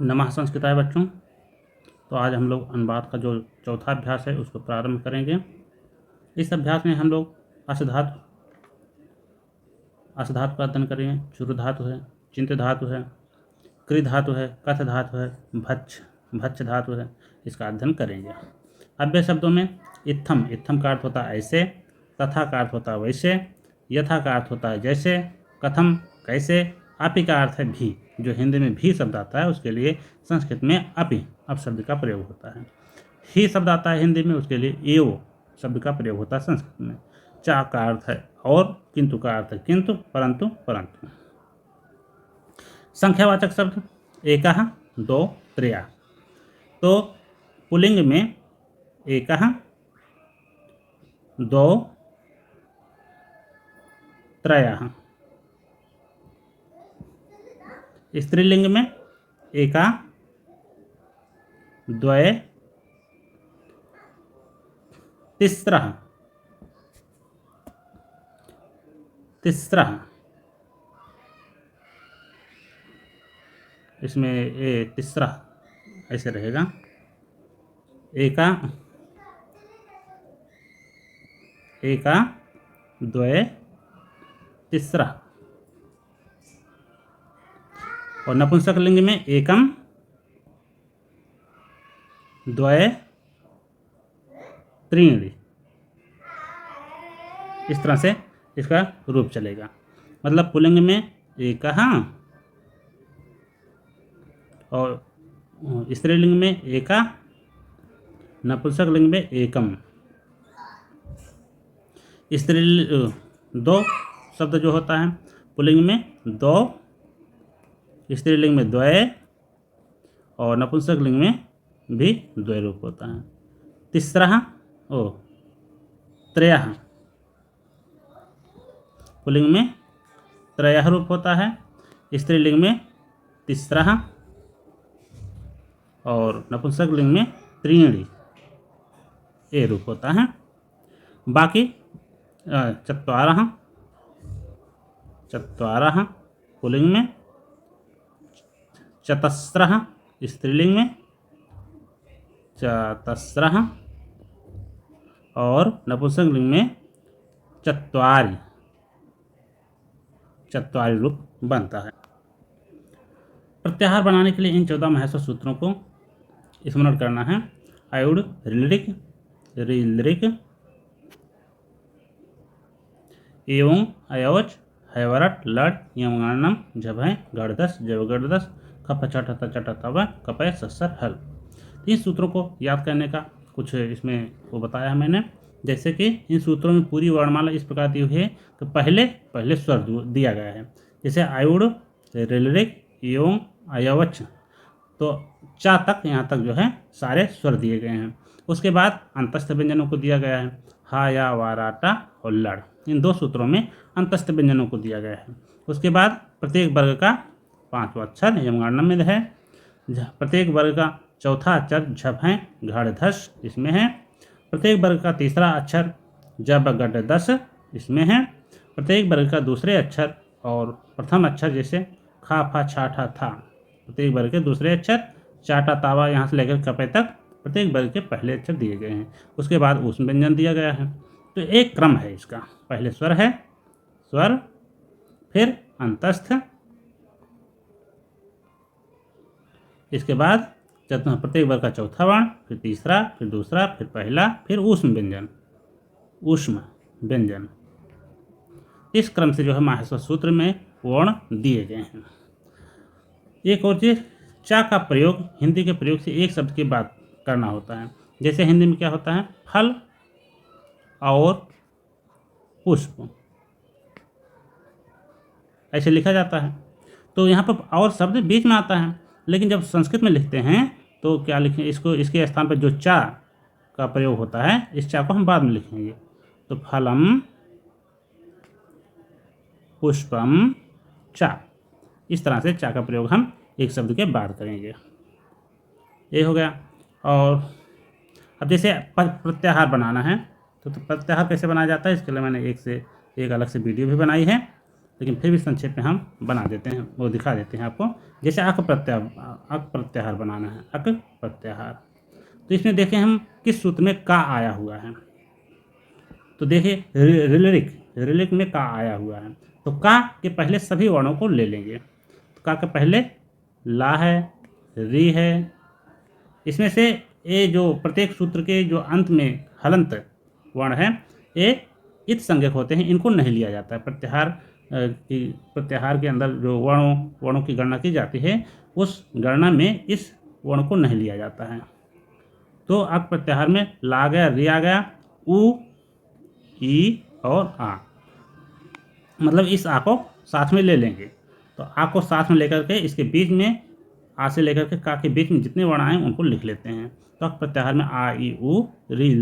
नमः संस्कृताय बच्चों। तो आज हम लोग अनुवाद का जो चौथा अभ्यास है उसको प्रारंभ करेंगे। इस अभ्यास में हम लोग अष्टधातु का अध्ययन करेंगे। चुर धातु है, चिंत धातु है, कृ धातु है, कथ धातु है, भच्छ धातु है, इसका अध्ययन करेंगे। अव्यय शब्दों में इत्थम का अर्थ होता है ऐसे, तथा का अर्थ होता है वैसे, यथा का अर्थ होता है जैसे, कथम कैसे, अपि का अर्थ है भी। जो हिंदी में भी शब्द आता है उसके लिए संस्कृत में अपि शब्द का प्रयोग होता है। ही शब्द आता है हिंदी में, उसके लिए एव शब्द का प्रयोग होता है संस्कृत में। चा का अर्थ है और, किंतु का अर्थ है किंतु, परंतु परंतु। संख्यावाचक शब्द एकः, दो, त्रयः। तो पुल्लिंग में एकः, दो, त्रयः। स्त्रीलिंग में एका, द्वय, तिस्रः। इसमें तीसरा ऐसे रहेगा, एका, द्वय, तीसरा। और नपुंसक लिंग में एकम, द्वय, त्रीणि। इस तरह से इसका रूप चलेगा। मतलब पुल्लिंग में एकः और स्त्रीलिंग में एका, नपुंसक लिंग में एकम। दो शब्द जो होता है पुल्लिंग में दो, स्त्रीलिंग में द्वय और नपुंसक लिंग में भी द्वय रूप होता है। तीसरा त्रयः, पुल्लिंग में त्रयः रूप होता है, स्त्रीलिंग में तीसरा और नपुंसक लिंग में त्रीणि ए रूप होता है। बाकी चत्वारः पुल्लिंग में, चतस्रः स्त्रीलिंग में, चतस्रः और नपुंसक लिंग में चत्वारि रूप बनता है। प्रत्याहार बनाने के लिए इन 14 महत्व सूत्रों को स्मरण करना है। अयुड, ऋलृक, ऋलृक, एवं, अयवच, हैवरट, लट, यमगानम, झभय, गढ़दस, जवगढ़दस, खप छठ चट तव, कपय, सस्सर, हल। इन सूत्रों को याद करने का कुछ इसमें वो बताया है मैंने। जैसे कि इन सूत्रों में पूरी वर्णमाला इस प्रकार दी हुई है कि पहले स्वर दिया गया है। जैसे आयुड़, ऋलृक, एवं, अयवच, तो चा तक यहाँ तक जो है सारे स्वर दिए गए हैं। उसके बाद अंतस्थ व्यंजनों को दिया गया है, हा, या, वा, रा, टा और लड़। इन दो सूत्रों में अंतस्थ व्यंजनों को दिया गया है। उसके बाद प्रत्येक वर्ग का 5वां अक्षर यमगानम में है। प्रत्येक वर्ग का चौथा अक्षर झप है, घड़ धस इसमें है। प्रत्येक वर्ग का तीसरा अक्षर जब गड दस इसमें है। प्रत्येक वर्ग का दूसरे अक्षर और प्रथम अक्षर जैसे खा, फा, छा, ठा, था, प्रत्येक वर्ग के दूसरे अक्षर, चाटा, तावा यहाँ से लेकर कपे तक प्रत्येक वर्ग के पहले अक्षर दिए गए हैं। उसके बाद ऊष्म व्यंजन दिया गया है। तो एक क्रम है इसका, पहले स्वर है, स्वर, फिर अंतस्थ, इसके बाद प्रत्येक वर्ग का चौथा वर्ण, फिर तीसरा, फिर दूसरा, फिर पहला, फिर ऊष्म व्यंजन। इस क्रम से जो है माहेश्वर सूत्र में वर्ण दिए गए हैं। एक और चीज, चा का प्रयोग हिंदी के प्रयोग से एक शब्द की बात करना होता है। जैसे हिंदी में क्या होता है, फल और पुष्प ऐसे लिखा जाता है। तो यहाँ पर और शब्द बीच में आता है, लेकिन जब संस्कृत में लिखते हैं तो क्या लिखें, इसके स्थान पर जो चा का प्रयोग होता है, इस चा को हम बाद में लिखेंगे। तो फलम, पुष्पम, चा, इस तरह से चा का प्रयोग हम एक शब्द के बाद करेंगे। ये हो गया। और अब जैसे प्रत्याहार बनाना है तो प्रत्याहार कैसे बनाया जाता है, इसके लिए मैंने एक अलग से वीडियो भी बनाई है, लेकिन फिर भी संक्षेप में हम बना देते हैं, वो दिखा देते हैं आपको। जैसे अक प्रत्याहार बनाना है, अक प्रत्याहार। तो इसमें देखें हम किस सूत्र में का आया हुआ है। तो देखिए रिलिक में का आया हुआ है, तो का के पहले सभी वर्णों को ले लेंगे। तो का के पहले ला है, री है। इसमें से ये जो प्रत्येक सूत्र के जो अंत में हलंत वर्ण है, ये इत संज्ञक होते हैं, इनको नहीं लिया जाता है। प्रत्याहार के अंदर जो वर्णों की गणना की जाती है, उस गणना में इस वर्ण को नहीं लिया जाता है। तो अक प्रत्याहार में ला आ गया, री आ गया, उ, ई और आ, मतलब इस आ को साथ में ले लेंगे। तो आ को साथ में लेकर के इसके बीच में आ से लेकर के का के बीच में जितने वर्ण आए उनको लिख लेते हैं। तो अक प्रत्याहार में आ, ई, उ, री,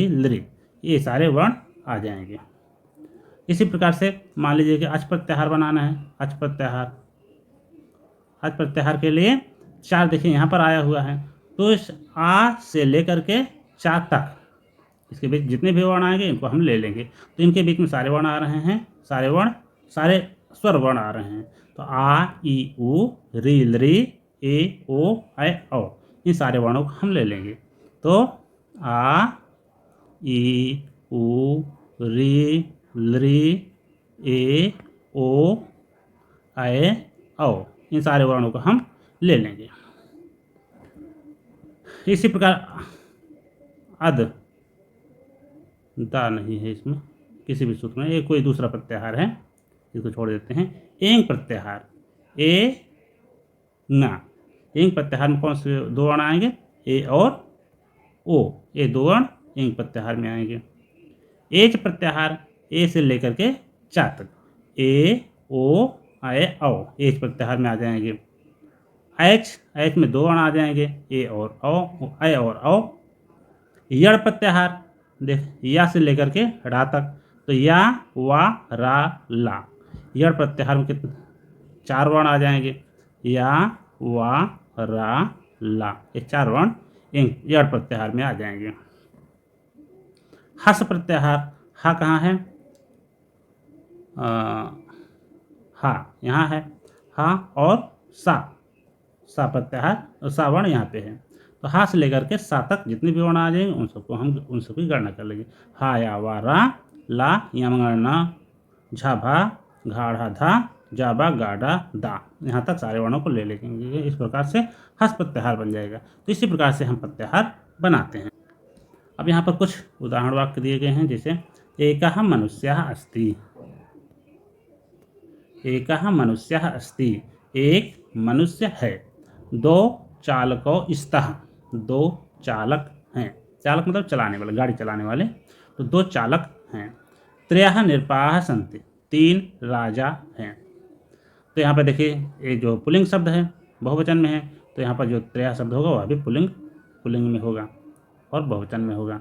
लृ, ये सारे वर्ण आ जाएंगे। इसी प्रकार से मान लीजिए कि अच प्रत्याहार बनाना है। अच प्रत्याहार के लिए 4 देखिए यहाँ पर आया हुआ है। तो इस आ से लेकर के 4 तक इसके बीच जितने भी वर्ण आएंगे इनको हम ले लेंगे। तो इनके बीच में सारे वर्ण आ रहे हैं, सारे स्वर वर्ण आ रहे हैं। तो आ, ई, उ, री, लृ, ए, ओ, ऐ, औ, इन सारे वर्णों को हम ले लेंगे। तो आ, ई, उ, री, लृ, ए, ओ, ऐ, औ, इन सारे वर्णों को हम ले लेंगे। इसी प्रकार अद दा नहीं है इसमें किसी भी सूत्र में, ये कोई दूसरा प्रत्याहार है, इसको छोड़ देते हैं। एंग प्रत्याहार, ए, ना। एंग प्रत्याहार में कौन से 2 वर्ण आएंगे, ए और ओ, ये 2 वर्ण एंग प्रत्याहार में आएंगे। एच प्रत्याहार, ए से लेकर के चा तक, ए, ओ, ऐ, औ, एच प्रत्याहार में आ जाएंगे। एच में 2 वर्ण आ जाएंगे, ए और औ, ऐ और औ। यड़ प्रत्याहार, देख या से लेकर के रा तक, तो या, वा, रा, ला। यड़ प्रत्याहार में कितने 4 वर्ण आ जाएंगे, या, वा, रा, ला, ये 4 वर्ण यड़ प्रत्याहार में आ जाएंगे। हस प्रत्याहार, हा कहाँ है, हा यहाँ है, हा और सा प्रत्याहार, सा वर्ण यहाँ पे है। तो हा से लेकर के सा तक जितने भी वर्ण आ जाएंगे उन सबकी गणना कर लेंगे। हा, या, वा, रा, ला, यमगणना, झा, भा, घाढ़ा, धा, जाबा, गाढ़ा, दा, यहाँ तक सारे वर्णों को ले लेंगे। इस प्रकार से हस प्रत्याहार बन जाएगा। तो इसी प्रकार से हम प्रत्याहार बनाते हैं। अब यहाँ पर कुछ उदाहरण वाक्य दिए गए हैं, जैसे एकः मनुष्यः अस्ति, एकः मनुष्यः अस्ति, एक मनुष्य है। 2 चालको स्तः, 2 चालक हैं। चालक मतलब चलाने वाले, गाड़ी चलाने वाले। तो 2 चालक हैं। त्रयः निरपाः सन्ति, 3 राजा हैं। तो यहाँ पर देखिए ये जो पुल्लिंग शब्द है बहुवचन में है, तो यहाँ पर जो त्रय शब्द होगा वह भी पुल्लिंग में होगा और बहुवचन में होगा,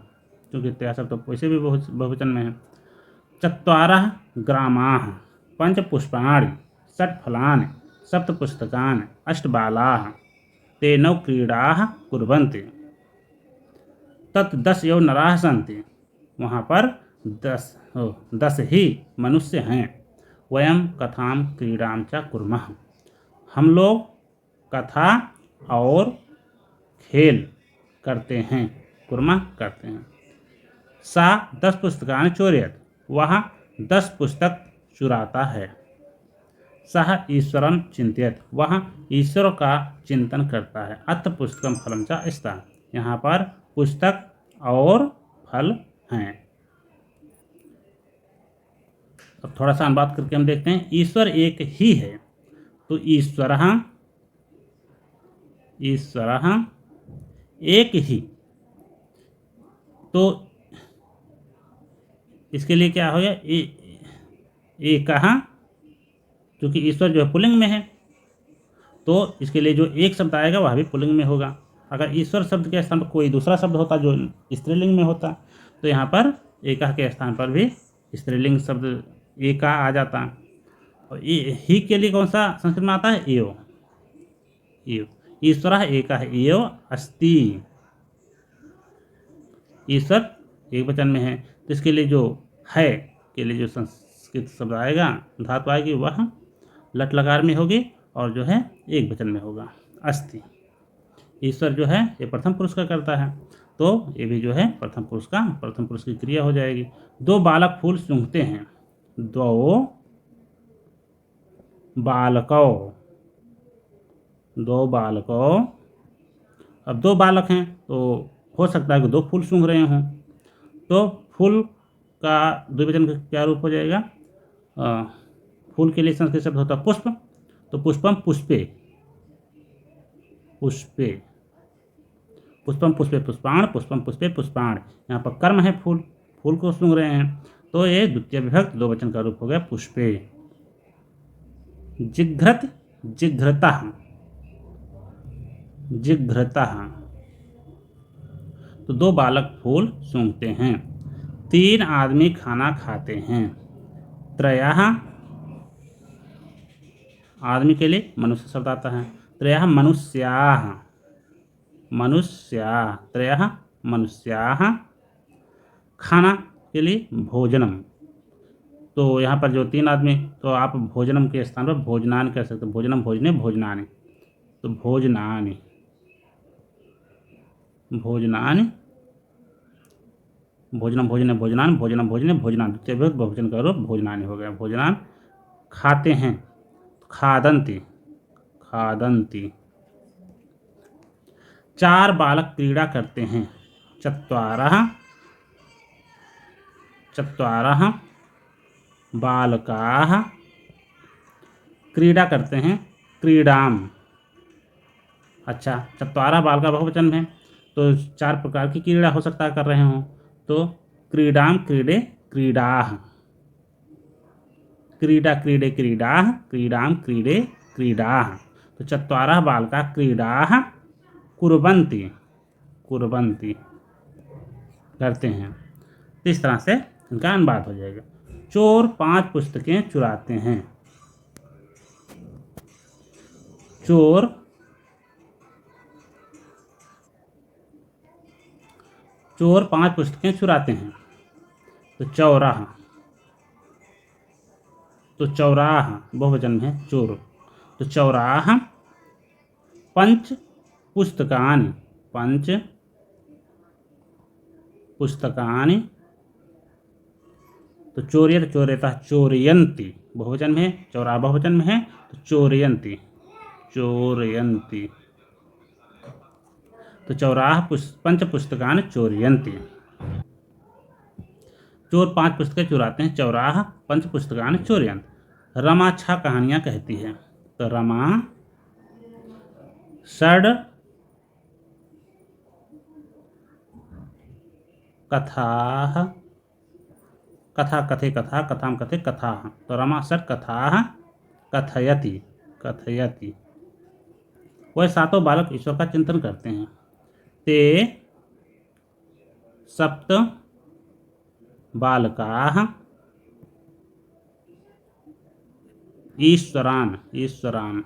क्योंकि त्रय शब्द तो वैसे भी बहुवचन में है। चत्वारः ग्रामाः, 5 पुष्पाणि, 6 फलानि, 7 पुस्तकानि, 8 बालाः, ते 9 क्रीडाः कुर्वन्ति, तत् 10 नराः सन्ति, वहाँ पर 10 ही मनुष्य हैं। वयं कथां क्रीडां च कुर्मः, हम लोग कथा और खेल करते हैं, कुर्मः करते हैं। सा 10 पुस्तकानि चोरयत्, वह 10 पुस्तक चुराता है। सः ईश्वरं चिन्तयत्, वह ईश्वर का चिंतन करता है। अत्र पुस्तकं फलं च स्तः, यहाँ पर पुस्तक और फल हैं। अब थोड़ा सा अनुवाद करके हम देखते हैं। ईश्वर एक ही है, तो ईश्वरः एक ही, तो इसके लिए क्या हो गया, एकः, क्योंकि ईश्वर जो है पुल्लिंग में है, तो इसके लिए जो एक शब्द आएगा वह भी पुल्लिंग में होगा। अगर ईश्वर शब्द के स्थान पर कोई दूसरा शब्द होता जो स्त्रीलिंग में होता, तो यहाँ पर एकः के स्थान पर भी स्त्रीलिंग शब्द एका आ जाता। और ही के लिए कौन सा संस्कृत में आता है, एव। ईश्वरः एकः एव अस्ति, ईश्वर एक वचन में है, तो इसके लिए जो है के लिए जो कित शब्द आएगा, धातु आएगी, वह लट लकार में होगी और जो है एक वचन में होगा, अस्ति। ईश्वर जो है ये प्रथम पुरुष का करता है, तो ये भी जो है प्रथम पुरुष की क्रिया हो जाएगी। दो बालक फूल सूंघते हैं, दो बालकों, दो बालकों। अब दो बालक हैं तो हो सकता है कि दो फूल सूंघ रहे हों, तो फूल का द्विवचन का क्या रूप हो जाएगा? फूल के लिए संस्कृत शब्द होता है पुष्प, तो पुष्पम पुष्पे, पुष्पे, पुष्पम पुष्पे पुष्पाण, पुष्पम पुष्पे पुष्पाण। यहाँ पर कर्म है फूल, फूल को सूंघ रहे हैं, तो ये द्वितीय विभक्त दो वचन का रूप हो गया पुष्पे। जिघ्रत जिघ्रता, जिघ्रता, तो दो बालक फूल सूंघते हैं। तीन आदमी खाना खाते हैं, त्रयः, आदमी के लिए मनुष्य शब्द आता है, त्रयः मनुष्याः, मनुष्याः, त्रयः मनुष्याः। खाना के लिए भोजनम, तो यहाँ पर जो तीन आदमी, तो आप भोजनम के स्थान पर भोजनान कह सकते हो, भोजनम भोजने भोजनानि, तो भोजनानि, भोजनानि, भोजनम भोजने भोजनान, भोजनम भोजने भोजनान, द्वितीय विभक्त बहुवचन का रूप भोजनानि हो गया, भोजनान। खाते हैं, खादन्ति, खादन्ति। चार बालक क्रीड़ा करते हैं, चत्वारः, चत्वारः बालकाः क्रीड़ा करते हैं, क्रीडाम। अच्छा, चत्वारः बालका बहुवचन में, तो चार प्रकार की क्रीड़ा हो सकता है कर रहे हों, तो क्रीडाम क्रीडे क्रीडाः, क्रीडा क्रीडे क्रीडाः, क्रीडाम क्रीडे क्रीडाः। तो चत्वारः बालका क्रीडाः कुर्वन्ति, कुर्वन्ति करते हैं। तो इस तरह से इनका अनुवाद हो जाएगा। चोर 5 पुस्तकें चुराते हैं, चोर, चोर 5 पुस्तकें चुराते हैं, तो चौराहा, तो चौराहा बहुवचन में है चोर, तो चौराहा। पंच पुस्तकानि, पंच पुस्तकानि, तो चोर्यत चोर्यतः चोरयन्ति बहुवचन में है, चौराहा बहुवचन में है, तो चोरयन्ति, चोरयन्ति, तो चौराहा पंच पुस्तकानि चोरयन्ति। चोर 5 पुस्तकें चुराते हैं, चौराहा पंच पुस्तकानि चोरयन्ति। रमा 6 कहानियाँ कहती है, तो रमा षड् कथाः, कथा कथे कथा कथाम कथे कथाः, तो रमा षट् कथाः कथयति, कथयति। वह सातों बालक ईश्वर का चिंतन करते हैं, ते सप्त बालकाः ईश्वरान, ईश्वरान।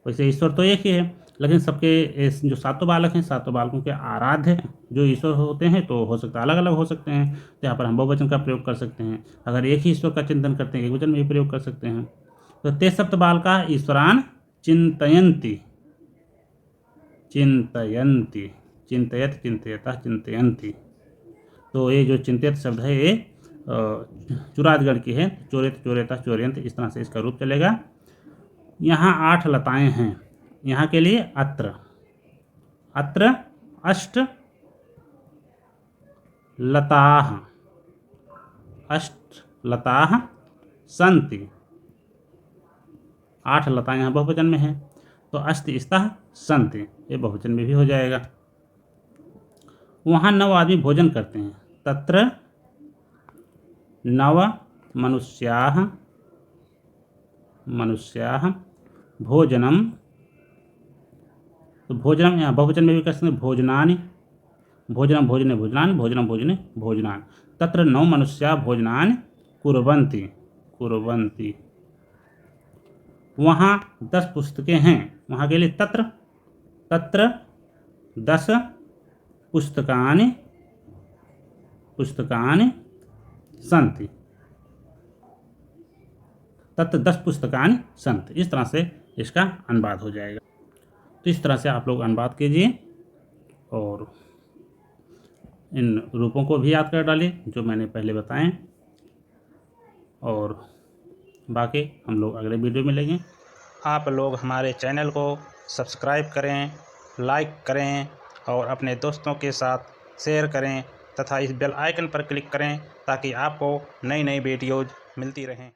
वैसे ईश्वर तो एक ही है, लेकिन सबके जो सातों बालक हैं, सातों बालकों के आराध्य जो ईश्वर होते हैं, तो हो सकता है अलग अलग हो सकते हैं, तो यहाँ पर हम बहुवचन का प्रयोग कर सकते हैं। अगर एक ही ईश्वर का चिंतन करते हैं, एक वचन में भी प्रयोग कर सकते हैं। तो ते सप्त बालका ईश्वरान चिंतयन्ति, चिंतयन्ति, चिंतयत चिंतयतः चिंतयन्ति। तो ये जो चिंतित शब्द है ये चुरादगढ़ की है, चोरित चोरेता चोरयंत, इस तरह से इसका रूप चलेगा। यहाँ 8 लताएं हैं, यहाँ के लिए अत्र, अत्र अष्ट लताः, अष्ट लताः सन्ति, 8 लताएं यहाँ बहुवचन में है, तो अस्ति स्तः सन्ति ये बहुवचन में भी हो जाएगा। वहाँ 9 आदमी भोजन करते हैं, तत्र 9 मनुष्याः, मनुष्याः भोजनम, तो भोजनम यहाँ बहुवचन में भी कर सकते हैं, भोजनानि, भोजनम भोजने भोजनानि, भोजनम भोजने भोजनानि। तत्र 9 मनुष्या भोजनानि कुर्वन्ति, कुर्वन्ति। वहाँ 10 पुस्तकें हैं, वहाँ के लिए तत्र, तत्र 10 पुस्तकानि, पुस्तकानि सन्ति, तत् 10 पुस्तकानि सन्ति। इस तरह से इसका अनुवाद हो जाएगा। तो इस तरह से आप लोग अनुवाद कीजिए और इन रूपों को भी याद कर डालिए जो मैंने पहले बताए, और बाकी हम लोग अगले वीडियो में मिलेंगे। आप लोग हमारे चैनल को सब्सक्राइब करें, लाइक करें और अपने दोस्तों के साथ शेयर करें तथा इस बेल आइकन पर क्लिक करें ताकि आपको नई नई वीडियोज़ मिलती रहें।